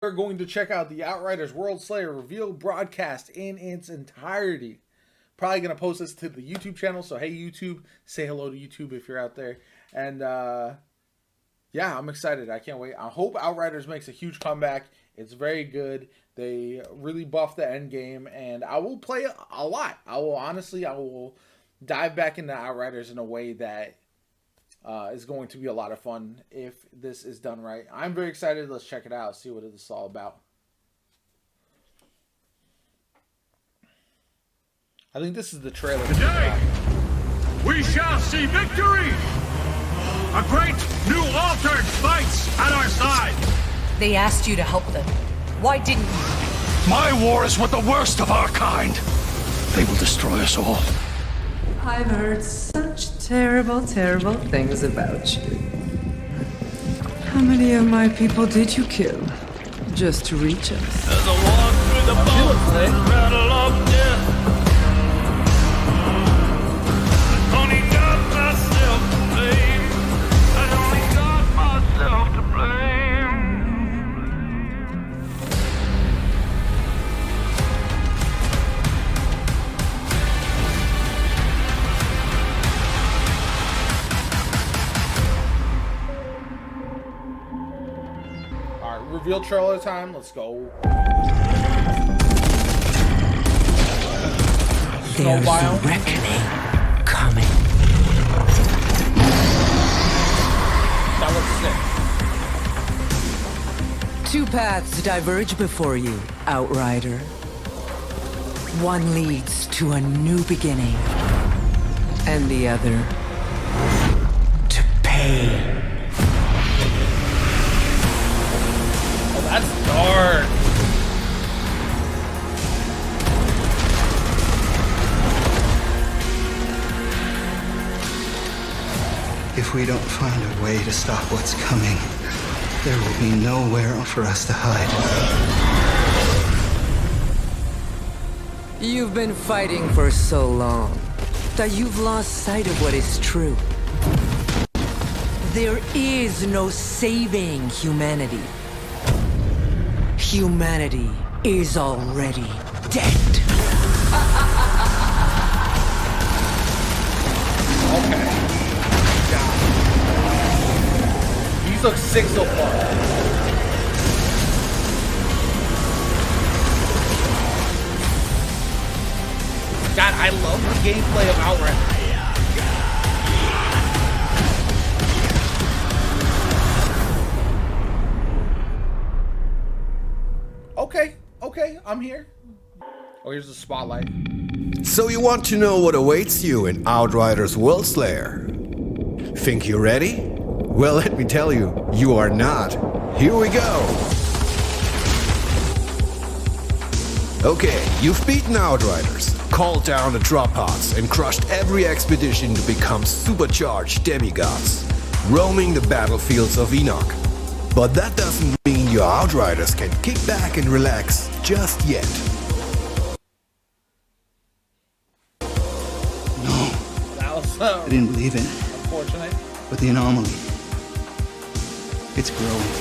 We're going to check out the Outriders World Slayer reveal broadcast in its entirety. Probably going to post this to the YouTube channel. So, hey, YouTube, say hello to YouTube if you're out there. And, yeah, I'm excited. I can't wait. I hope Outriders makes a huge comeback. It's very good. They really buffed the Endgame. And I will play a lot. I will dive back into Outriders in a way that is going to be a lot of fun if this is done right. I'm very excited. Let's check it out. See what it's all about. I think this is the trailer. Today, we shall see victory! A great new altered fights at our side! They asked you to help them. Why didn't you? My war is with the worst of our kind. They will destroy us all. I've heard such terrible, terrible things about you. How many of my people did you kill just to reach us? As I walk through the bones, rattle of death. I only got myself to blame. I only got myself to blame. Reveal trailer time. Let's go. There's a reckoning coming. That looks sick. Two paths diverge before you, Outrider. One leads to a new beginning, and the other to pain. That's dark. If we don't find a way to stop what's coming, there will be nowhere for us to hide. You've been fighting for so long that you've lost sight of what is true. There is no saving humanity. Humanity is already dead. Okay. God. These look sick so far. God, I love the gameplay of Outriders. Okay, I'm here. Oh, here's the spotlight. So you want to know what awaits you in Outriders World Slayer? Think you're ready? Well, let me tell you, you are not. Here we go! Okay, you've beaten Outriders, called down the drop pods, and crushed every expedition to become supercharged demigods, roaming the battlefields of Enoch. But that doesn't mean your Outriders can kick back and relax just yet. No, That was I didn't believe it. unfortunate. But the anomaly, it's growing.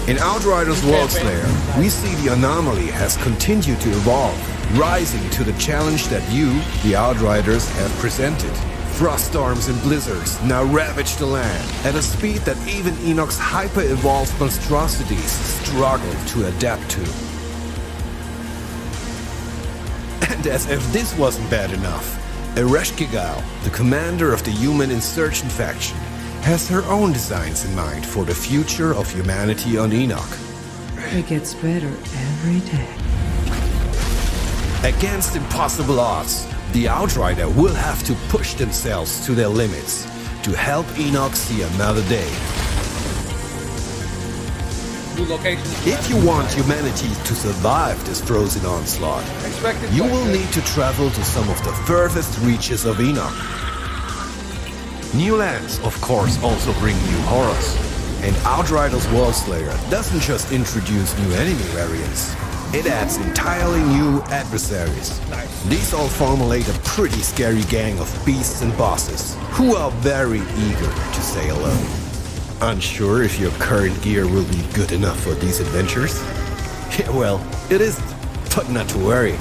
In Outriders World Slayer, we see the anomaly has continued to evolve, rising to the challenge that you, the Outriders, have presented. Frost storms and blizzards now ravage the land at a speed that even Enoch's hyper-evolved monstrosities struggle to adapt to. And as if this wasn't bad enough, Ereshkigal, the commander of the human insurgent faction, has her own designs in mind for the future of humanity on Enoch. It gets better every day. Against impossible odds, the Outrider will have to push themselves to their limits to help Enoch see another day. New location. If you want humanity to survive this frozen onslaught, you will need to travel to some of the furthest reaches of Enoch. New lands, of course, also bring new horrors. And Outriders World Slayer doesn't just introduce new enemy variants. It adds entirely new adversaries. Nice. These all formulate a pretty scary gang of beasts and bosses, who are very eager to say hello. Unsure if your current gear will be good enough for these adventures? Yeah, well, it isn't. But not to worry.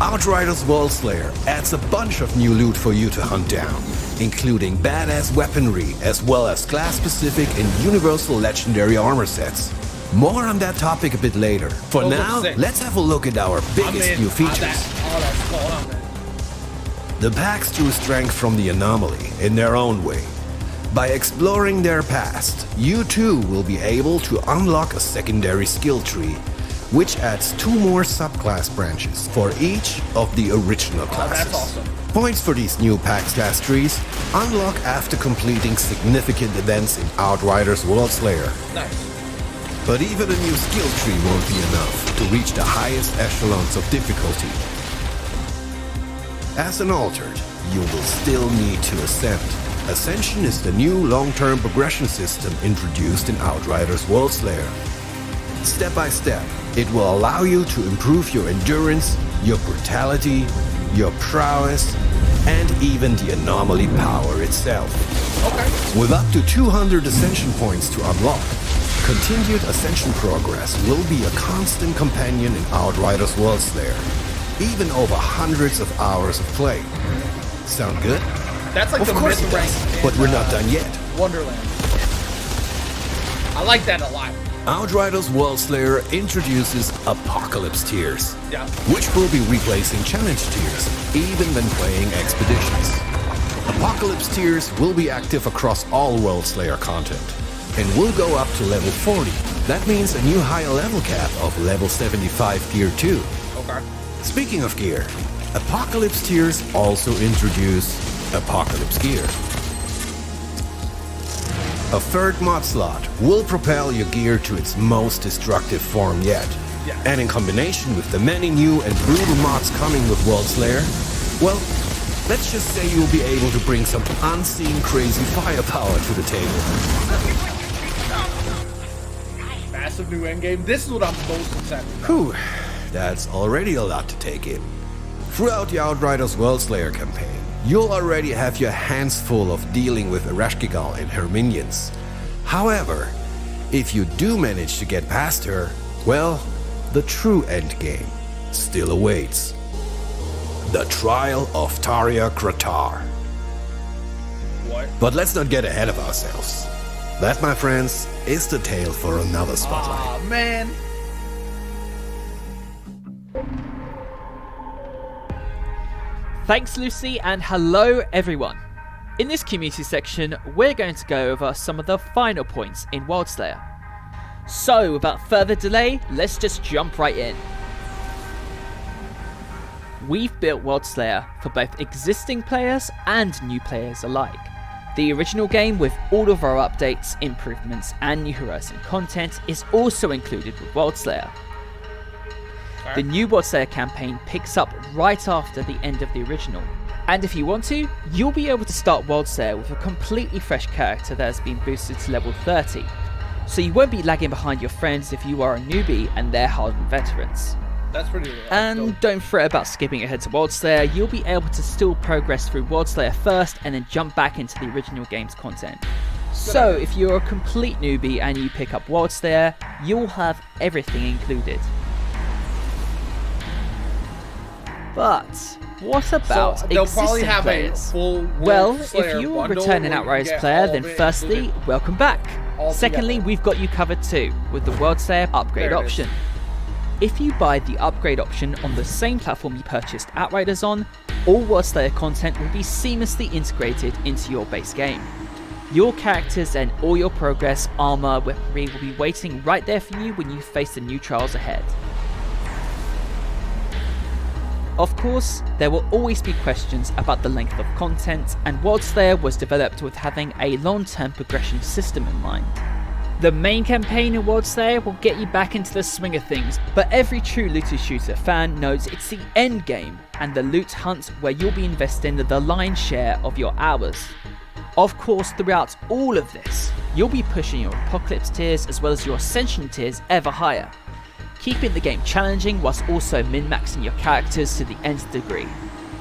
Outriders Worldslayer adds a bunch of new loot for you to hunt down, including badass weaponry as well as class-specific and universal legendary armor sets. More on that topic a bit later. For now, let's have a look at our biggest new features. The packs drew strength from the anomaly in their own way. By exploring their past, you too will be able to unlock a secondary skill tree, which adds 2 more subclass branches for each of the original classes. That's awesome. Points for these new packs class trees unlock after completing significant events in Outriders Worldslayer. Nice. But even a new skill tree won't be enough to reach the highest echelons of difficulty. As an altered, you will still need to ascend. Ascension is the new long-term progression system introduced in Outriders Worldslayer. Step by step, it will allow you to improve your endurance, your brutality, your prowess, and even the anomaly power itself. Okay. With up to 200 ascension points to unlock, continued ascension progress will be a constant companion in Outriders Worldslayer, even over hundreds of hours of play. Sound good? That's like of the course it mid-rank does, but we're not done yet. Wonderland. I like that a lot. Outriders Worldslayer introduces Apocalypse tiers, Yeah. which will be replacing challenge tiers, even when playing expeditions. Apocalypse tiers will be active across all Worldslayer content, and will go up to level 40. That means a new higher level cap of level 75 gear 2. Okay. Speaking of gear, Apocalypse tiers also introduce Apocalypse gear. A third mod slot will propel your gear to its most destructive form yet. Yeah. And in combination with the many new and brutal mods coming with Worldslayer, well, let's just say you'll be able to bring some unseen crazy firepower to the table. Massive new endgame. This is what I'm most excited about. Whew, that's already a lot to take in. Throughout the Outriders Worldslayer campaign, you'll already have your hands full of dealing with Ereshkigal and her minions. However, if you do manage to get past her, well, the true endgame still awaits. The Trial of Taria Kratar. What? But let's not get ahead of ourselves. That, my friends, is the tale for another spotlight. Aw, man. Thanks, Lucy, and hello, everyone. In this community section, we're going to go over some of the final points in Worldslayer. So, without further delay, let's just jump right in. We've built Worldslayer for both existing players and new players alike. The original game, with all of our updates, improvements, and new Horizon content, is also included with Worldslayer. The new Worldslayer campaign picks up right after the end of the original, and if you want to, you'll be able to start Worldslayer with a completely fresh character that has been boosted to level 30, so you won't be lagging behind your friends if you are a newbie and they're hardened veterans. That's pretty And dope. don't fret about skipping ahead to Worldslayer, you'll be able to still progress through Worldslayer first and then jump back into the original game's content. So if you're a complete newbie and you pick up Worldslayer, you'll have everything included. But what about So they'll probably existing have players? a full Well, Worldslayer if you're a bundle returning where you Outriders get player, all then of it firstly, included welcome back. all Secondly, together. we've got you covered too, with the Worldslayer upgrade There it is. option. If you buy the upgrade option on the same platform you purchased Outriders on, all Worldslayer content will be seamlessly integrated into your base game. Your characters and all your progress, armor, weaponry will be waiting right there for you when you face the new trials ahead. Of course, there will always be questions about the length of content, and Worldslayer was developed with having a long-term progression system in mind. The main campaign in Worldslayer will get you back into the swing of things, but every true looter shooter fan knows it's the end game and the loot hunt where you'll be investing the lion's share of your hours. Of course, throughout all of this, you'll be pushing your Apocalypse tiers as well as your Ascension tiers ever higher, keeping the game challenging whilst also min-maxing your characters to the nth degree.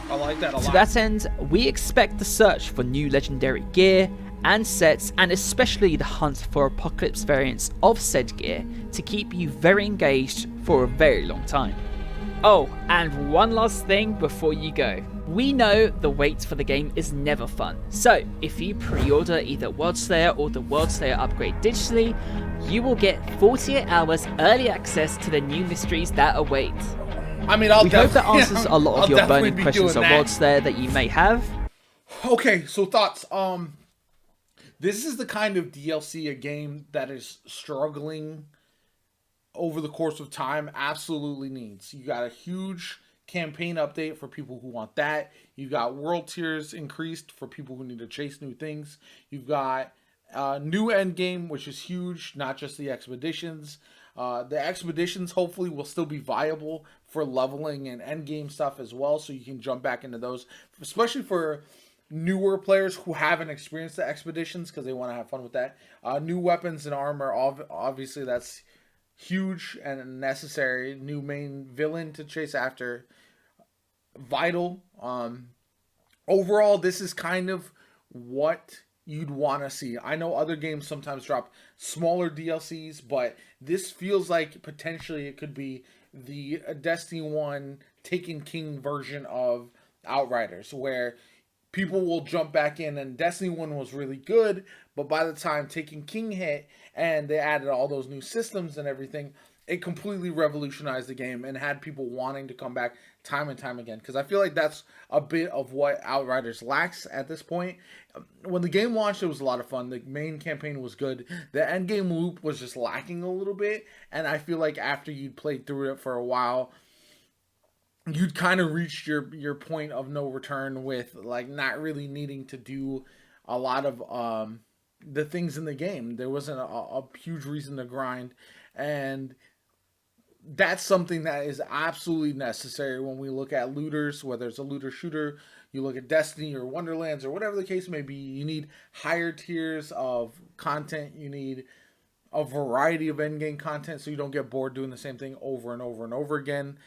I like that a lot. To that end, we expect the search for new legendary gear and sets, and especially the hunt for apocalypse variants of said gear to keep you very engaged for a very long time. Oh, and one last thing before you go. We know the wait for the game is never fun, so if you pre-order either Worldslayer or the Worldslayer upgrade digitally, you will get 48 hours early access to the new mysteries that await. I mean, we hope that answers a lot of your burning questions on Worldslayer that you may have. Okay, so thoughts. This is the kind of DLC a game that is struggling over the course of time absolutely needs. You got a huge campaign update for people who want that. You've got world tiers increased for people who need to chase new things. You've got new endgame, which is huge, not just the expeditions. The expeditions hopefully will still be viable for leveling and endgame stuff as well, so you can jump back into those, especially for newer players who haven't experienced the expeditions because they want to have fun with that. New weapons and armor, obviously that's huge and necessary. New main villain to chase after, vital. Overall, this is kind of what you'd want to see. I know other games sometimes drop smaller DLCs, but this feels like potentially it could be the Destiny 1 Taken King version of Outriders, where people will jump back in, and Destiny 1 was really good, but by the time Taken King hit and they added all those new systems and everything, it completely revolutionized the game and had people wanting to come back time and time again. Because I feel like that's a bit of what Outriders lacks at this point. When the game launched, it was a lot of fun. The main campaign was good. The endgame loop was just lacking a little bit. And I feel like after you'd played through it for a while, you'd kind of reached your point of no return with like not really needing to do a lot of the things in the game. There wasn't a huge reason to grind, and that's something that is absolutely necessary when we look at looters, whether it's a looter shooter, you look at Destiny or Wonderlands or whatever the case may be. You need higher tiers of content. You need a variety of endgame content so you don't get bored doing the same thing over and over and over again.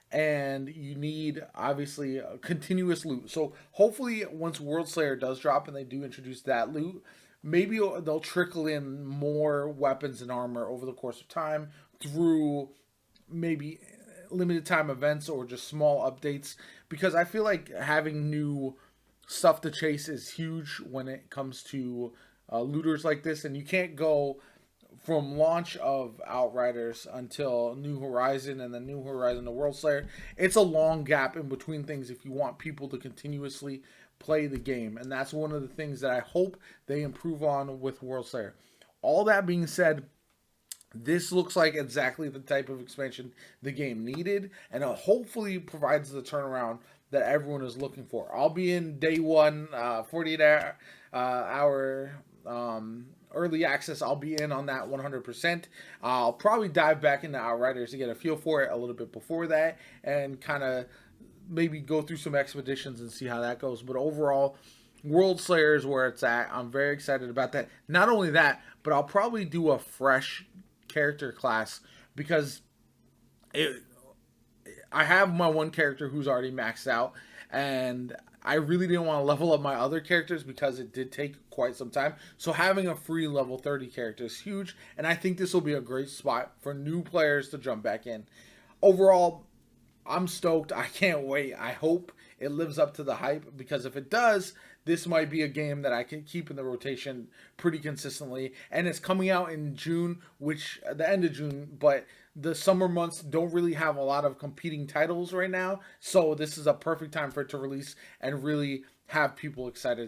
And you need, obviously, a continuous loot. So hopefully once Worldslayer does drop and they do introduce that loot, maybe they'll trickle in more weapons and armor over the course of time through maybe limited time events or just small updates. Because I feel like having new stuff to chase is huge when it comes to looters like this. And you can't go from launch of Outriders until New Horizon and then New Horizon to Worldslayer. It's a long gap in between things if you want people to continuously play the game. And that's one of the things that I hope they improve on with Worldslayer. All that being said, this looks like exactly the type of expansion the game needed, and it hopefully provides the turnaround that everyone is looking for. I'll be in day one, 48 hour early access. I'll be in on that 100%. I'll probably dive back into Outriders to get a feel for it a little bit before that and kind of maybe go through some expeditions and see how that goes. But overall, Worldslayer is where it's at. I'm very excited about that. Not only that, but I'll probably do a fresh character class because I have my one character who's already maxed out, and I really didn't want to level up my other characters because it did take quite some time. So having a free level 30 character is huge, and I think this will be a great spot for new players to jump back in. Overall, I'm stoked. I can't wait. I hope it lives up to the hype, because if it does, this might be a game that I can keep in the rotation pretty consistently. And it's coming out in June, which the end of June, but the summer months don't really have a lot of competing titles right now. So this is a perfect time for it to release and really have people excited.